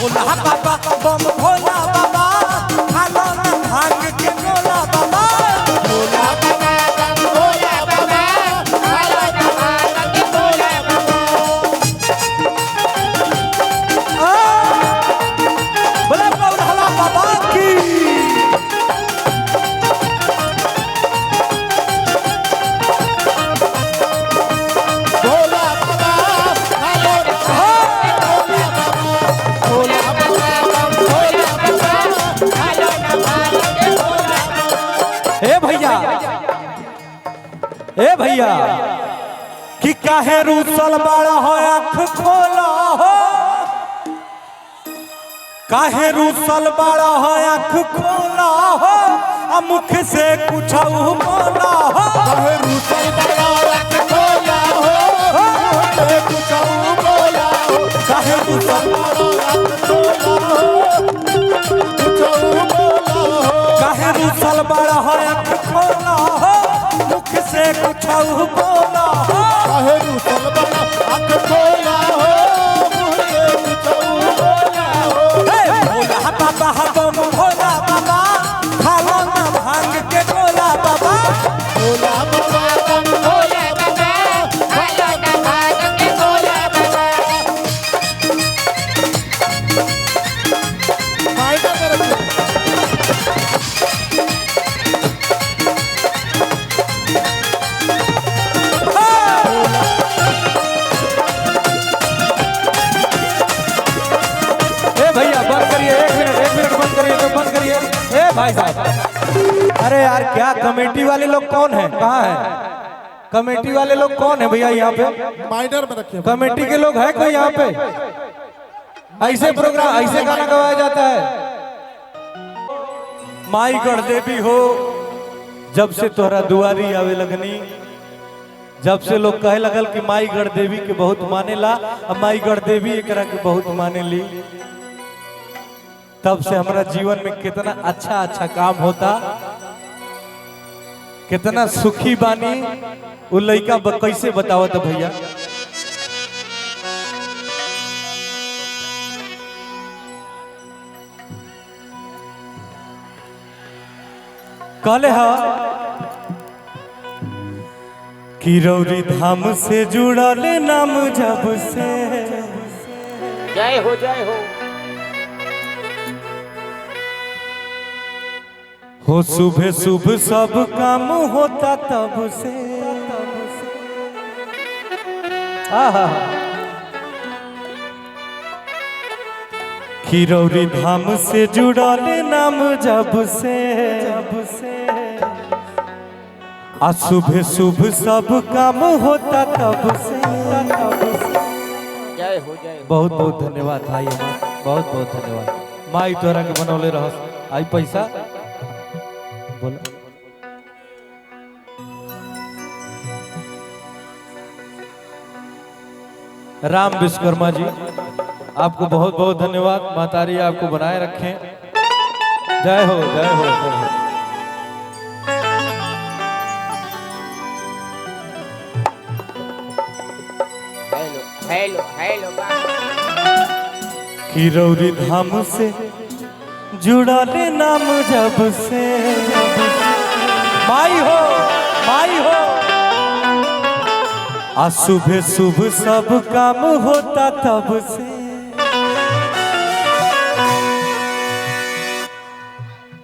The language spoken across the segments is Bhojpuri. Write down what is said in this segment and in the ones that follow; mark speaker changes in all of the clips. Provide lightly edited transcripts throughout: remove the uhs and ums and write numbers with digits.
Speaker 1: भोला बाबा बम भोला बाबा खालो ना भांग के गोला बाबा भोला बाबा बम भोला बाबा खालो ना भांग के गोला बाबा बोले भोला बाबा की ए भैया कि काहे रूसल बड़ा हो आँख खोला हो काहे रूसल बड़ा हो आँख खोला हो मुख से कुछ बोला हो काहे रूसल बड़ा आँख खोला हो मुख से कुछ बोला हो काहे रूसल बड़ा आँख खोला हो कुछ बोला हो काहे रूसल बड़ा हो आँख खोला हो मुख से कुछ बोला हो काहे रूसल बड़ा आँख खोला हो मुख से कुछ बोला हो भोला बाबा बम भोला बाबा खालो ना भांग के गोला बाबा भोला बाबा बम भोला बाबा खालो ना भांग के गोला बाबा फायदा कर भाई साहब। अरे यार क्या कमेटी वाले लोग कौन है कहाँ है कमेटी वाले लोग कौन है भैया यहाँ पे
Speaker 2: माइनर में रखे
Speaker 1: कमेटी के लोग है कोई यहाँ पे ऐसे प्रोग्राम ऐसे गाना गवाया जाता है माई गढ़ देवी हो जब से तोहरा दुआरी आवे लगनी जब से लोग कहे लगल कि माई गढ़ देवी के बहुत माने ला अब माई गढ़ देवी एकरा के बहुत माने ली तब से हमारा जीवन में कितना अच्छा अच्छा काम होता कितना सुखी बानी वो लड़का कैसे बताओ तो भैया कहले हा किरौरी धाम से जुड़ल नाम जब से
Speaker 3: जय हो
Speaker 1: हो सुबह सुबह सब काम होता तब से आहा खिरौरी धाम से जुड़ल नाम जब से आ सुबह सुबह सब काम होता तब से
Speaker 3: जय हो
Speaker 1: बहुत बहुत धन्यवाद भाई बहुत बहुत धन्यवाद माई तोरा के बनौले रह आई पैसा बोला राम विश्वकर्मा जी आपको बहुत बहुत धन्यवाद मातारी आपको बनाए रखें जय हो जय हो जय हो
Speaker 3: हेलो हेलो
Speaker 1: किरौरी धाम से जुड़ाले नाम जब से माई हो आ सुबह सुबह सब काम होता तब से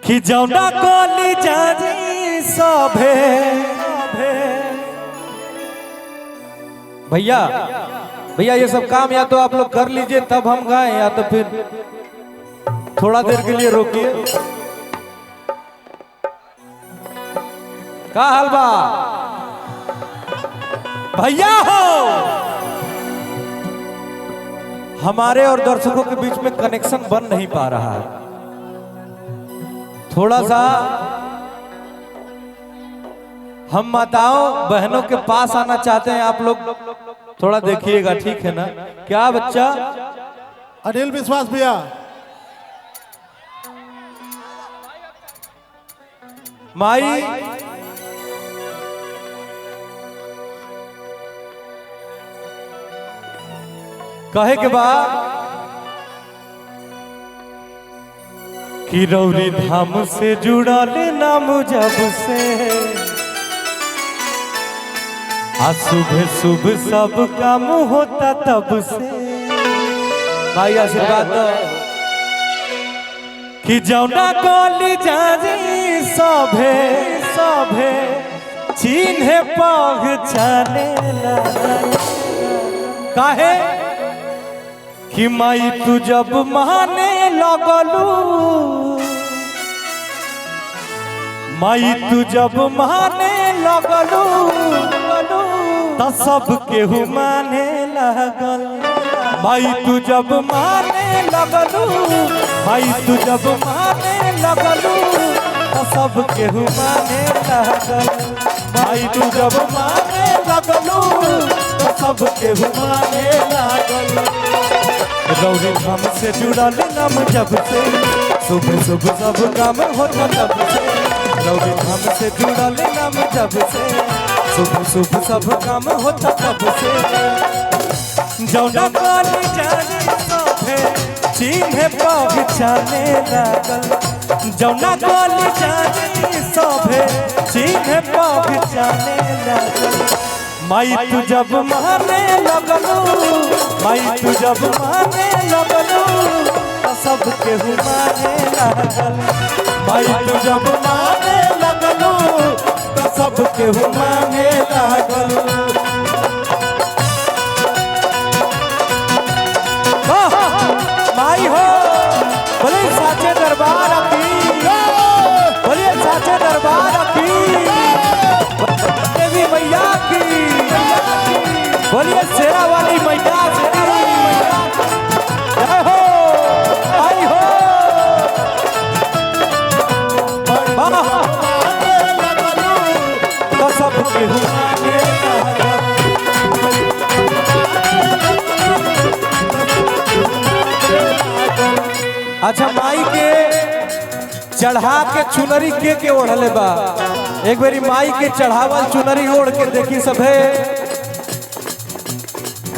Speaker 1: कि जौना कोली जानी सभे भैया भैया ये सब काम या तो आप लोग कर लीजिए तब हम गाएं या तो फिर थोड़ा देर के लिए रोकिए का हाल बा भैया हो हमारे और दर्शकों के बीच में कनेक्शन बन नहीं पा रहा है थोड़ा सा हम माताओं बहनों के पास आना चाहते हैं आप लोग थोड़ा देखिएगा ठीक है ना क्या बच्चा
Speaker 2: अनिल विश्वास भैया
Speaker 1: माई कहे के बाद कि रौरी धाम से जुड़ल नाम जब से आ सुबह सुबह सब काम होता तब से। भाई आशीर्वाद दो कि जौना गली जाजी सभे सभे चिन्हे पहचाने काहे कि माई तू जब माने लगलू, माई तू जब माने लगलू तो सब केहू माने लगल। माई तू जब माने लगलू, माई तू जब माने लगलू तो सब केहू माने लगल। माई तू जब माने लगलू तो सब केहू माने लगल। रौरी धाम से जुड़ल नाम जब से सुबह सुबह सब काम होता तब से। रौरी धाम से जुड़ल नाम जब से सुबह सुबह सब काम होता तब से। जौना गली जानी सभे चिन्हे पहचाने लागल। जौना गली जानी सभे चिन्हे पहचाने लागल। माई तू जब माने लगलू, माई तू जब माने लगलू तो सब केहू माने लागल। माई तू जब माने लगलू तो सब केहू माने लागल। माई हो बोलिए साचे दरबार की, बोलिए साचे दरबार की, देवी मैया की, बोलिए शेरा वाली मैया की। जय हो आई हो तो सब केहू माने लागल। अच्छा माई के चढ़ा के चुनरी के ओढ़ले बा। एक बारी माई के चढ़ावल चुनरी ओढ़ के देखी सभे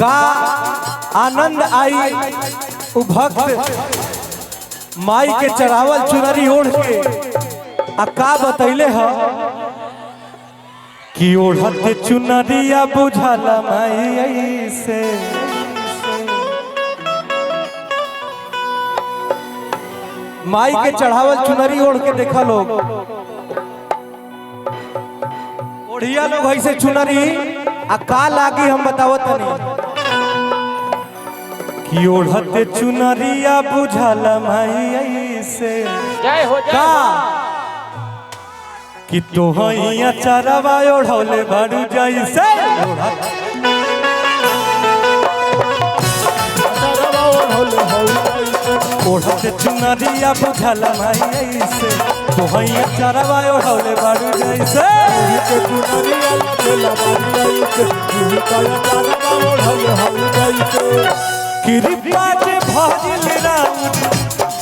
Speaker 1: का आनंद आई। उ भक्त माई के चढ़ावल चुनरी ओढ़ के आ का बतैले ह कि ओढ़ते चुनरिया बुझाला माई ऐसे। माई के चढ़ावल चुनरी ओढ़ के देखा लोग, ओढ़िया लोग ऐसे चुनरी आ का लागी हम बतावत नहीं कि ओढ़ते चुनरिया बुझाला माई ऐसे।
Speaker 3: जय हो
Speaker 1: का कि तोहैया चरवा ओढ़ौले बारू जैसे। ओढ़ते चुनरिया बुझाला माई ऐसे, तोहैया चरवा ओढ़ौले बारू जैसे। कृपा जे भजिल राउर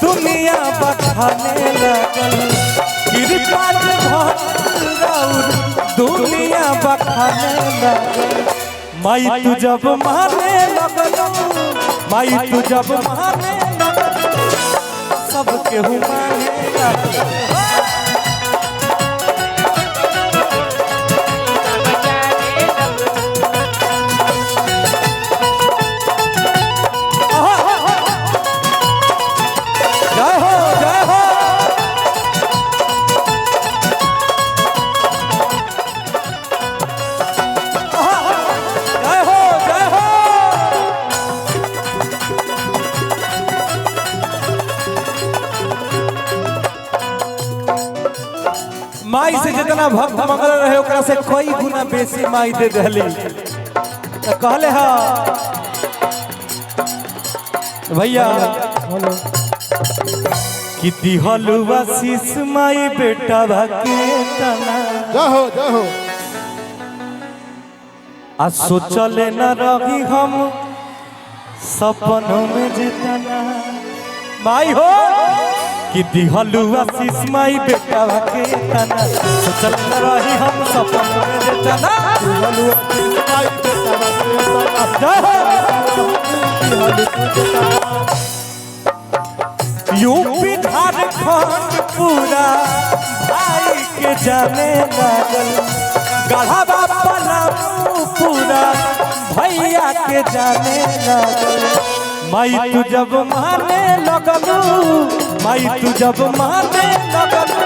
Speaker 1: दुनिया बखाने लागल। कृपा जे भजिल राउर दुनिया बखाने लागल। माई तू जब माने लगलू, माई तू जब माने लगलू सब केहू माने लागल। माई से जितना भक्त मंगल रहे ओकरा से कई गुना बेसी माई दे दहली। तो कहले हा भैया कि दिहलु आशीष माई बेटा भाके तना।
Speaker 2: जाहो जाहो
Speaker 1: आ सोचले न रही हम सपनों में जितना। माई हो कि दिहलु आशीष माई बेटा के तना। सोचल न रही हम सपनों में जितना। यूपी झारखंड पूरा भाई के जाने लागल गढ़वा पलामू पूरा भैया के जाने लागल माई तू जब माने लगलू माई तू जब माने लगलू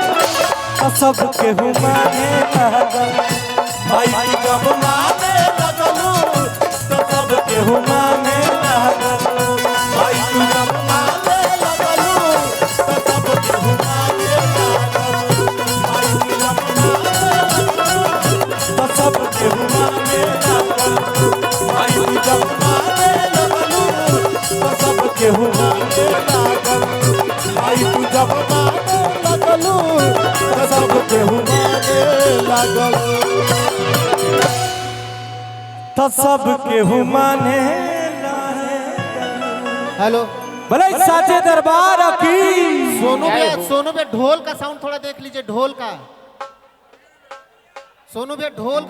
Speaker 1: तो सब केहू माने लागल माई तू जब माने लगलू तो सब केहू माने लागल माई तू जब माने लगलू तो सब केहू माने लागल माई तू जब माने लगलू तो सब केहू माने लागल माई तू जब माने लगलू तो सब केहू माने लागल माई तू जब माने लगलू तो सब केहू माने लागल तो सब केहू माने
Speaker 2: हेलो
Speaker 1: भले साचे दरबार की
Speaker 2: सोनू भैया ढोल का साउंड थोड़ा देख लीजिए ढोल का सोनू भैया ढोल